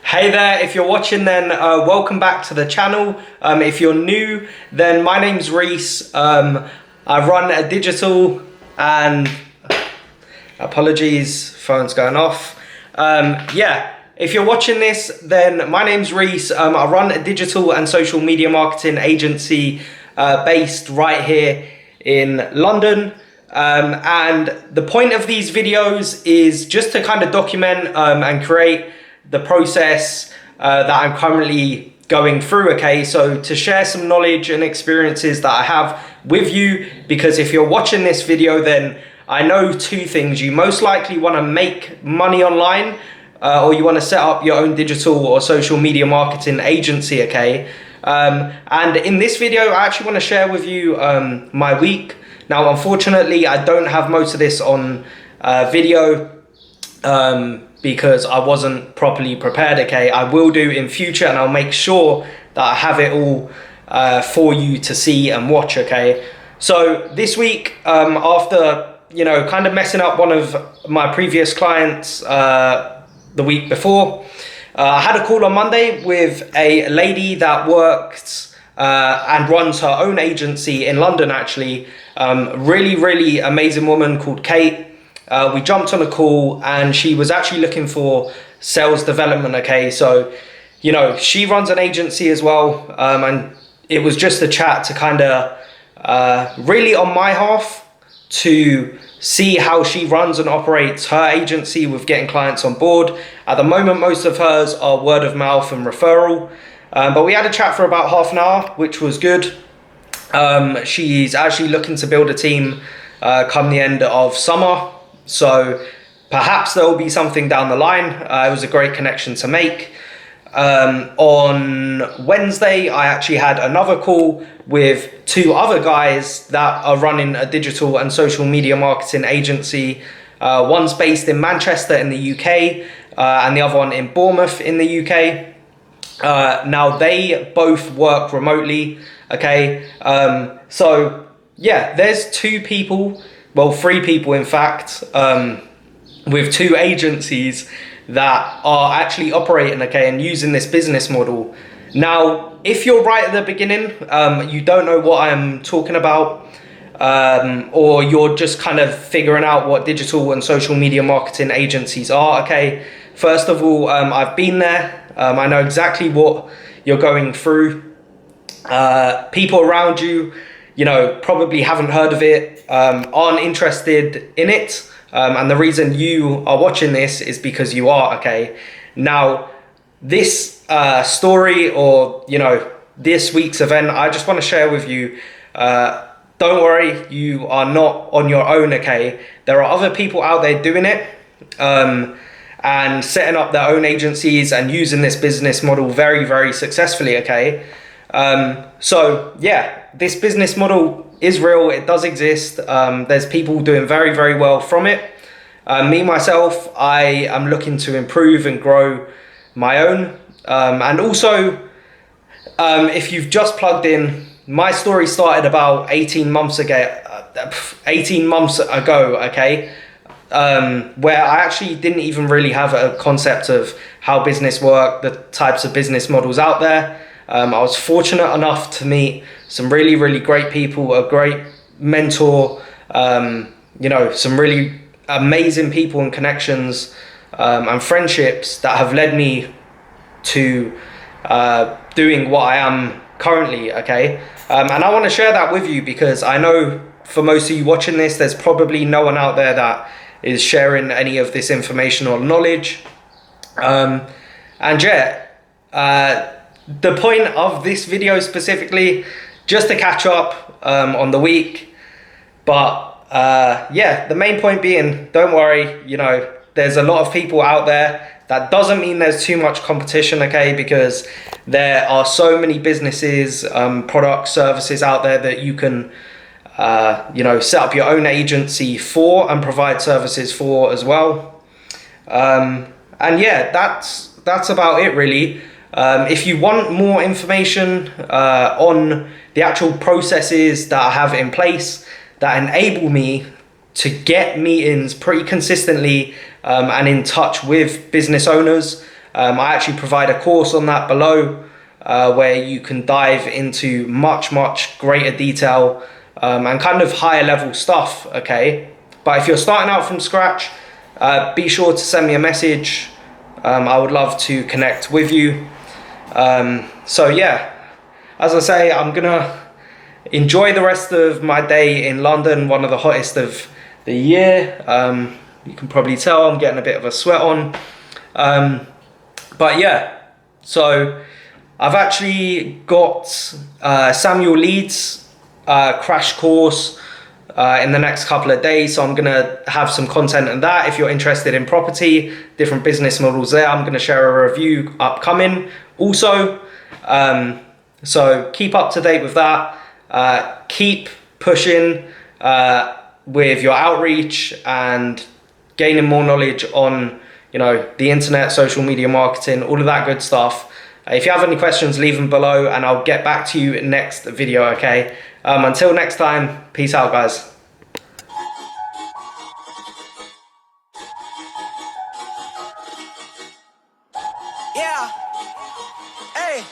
Hey there, if you're watching then welcome back to the channel. If you're new, then my name's Rhys. I run a digital and apologies, phone's going off. If you're watching this, then my name's Rhys. I run a digital and social media marketing agency based right here in London. And the point of these videos is just to kind of document and create the process that I'm currently going through, okay? So to share some knowledge and experiences that I have with you, because if you're watching this video, then I know two things. You most likely want to make money online, or you want to set up your own digital or social media marketing agency, okay? And in this video, I actually want to share with you my week. Now, unfortunately, I don't have most of this on video because I wasn't properly prepared, okay? I will do in future, and I'll make sure that I have it all for you to see and watch, okay? So this week, after, kind of messing up one of my previous clients the week before, I had a call on Monday with a lady that works and runs her own agency in London, actually. Really amazing woman called Kate. We jumped on a call and she was actually looking for sales development, okay? So, she runs an agency as well, and it was just a chat to kind of really on my half to see how she runs and operates her agency with getting clients on board. At the moment, most of hers are word of mouth and referral, but we had a chat for about half an hour, which was good. She's actually looking to build a team come the end of summer. So perhaps there will be something down the line. It was a great connection to make. On Wednesday, I actually had another call with two other guys that are running a digital and social media marketing agency. One's based in Manchester in the UK, and the other one in Bournemouth in the UK. Now they both work remotely, okay? So yeah, there's three people in fact, with two agencies that are actually operating, okay, and using this business model. Now, if you're right at the beginning, you don't know what I'm talking about, or you're just kind of figuring out what digital and social media marketing agencies are, okay? First of all, I've been there. I know exactly what you're going through. People around you, probably haven't heard of it, aren't interested in it. And the reason you are watching this is because you are, okay? Now, this story or, this week's event, I just want to share with you, don't worry, you are not on your own, okay? There are other people out there doing it, and setting up their own agencies and using this business model very successfully, okay? So yeah, this business model is real. It does exist. There's people doing very well from it. Me, myself, I am looking to improve and grow my own. And also, if you've just plugged in, my story started about 18 months ago, okay? Where I actually didn't even really have a concept of how business worked, the types of business models out there. I was fortunate enough to meet some really great people, a great mentor, some really amazing people and connections and friendships that have led me to doing what I am currently, okay? And I want to share that with you because I know for most of you watching this, there's probably no one out there that is sharing any of this information or knowledge. The point of this video specifically, just to catch up on the week. But the main point being, don't worry, there's a lot of people out there. That doesn't mean there's too much competition, okay? Because there are so many businesses, products, services out there that you can, set up your own agency for and provide services for as well. And yeah, that's about it really. If you want more information on the actual processes that I have in place that enable me to get meetings pretty consistently and in touch with business owners, I actually provide a course on that below, where you can dive into much greater detail and kind of higher level stuff, okay? But if you're starting out from scratch, be sure to send me a message. I would love to connect with you. So yeah, as I say, I'm gonna enjoy the rest of my day in London, one of the hottest of the year. You can probably tell I'm getting a bit of a sweat on. But yeah, so I've actually got Samuel Leeds crash course in the next couple of days, so I'm gonna have some content on that. If you're interested in property, different business models there, I'm gonna share a review upcoming also. So keep up to date with that. Keep pushing with your outreach and gaining more knowledge on, you know, the internet, social media marketing, all of that good stuff. If you have any questions, leave them below and I'll get back to you next video, okay? Until next time, peace out, guys. Yeah. Hey.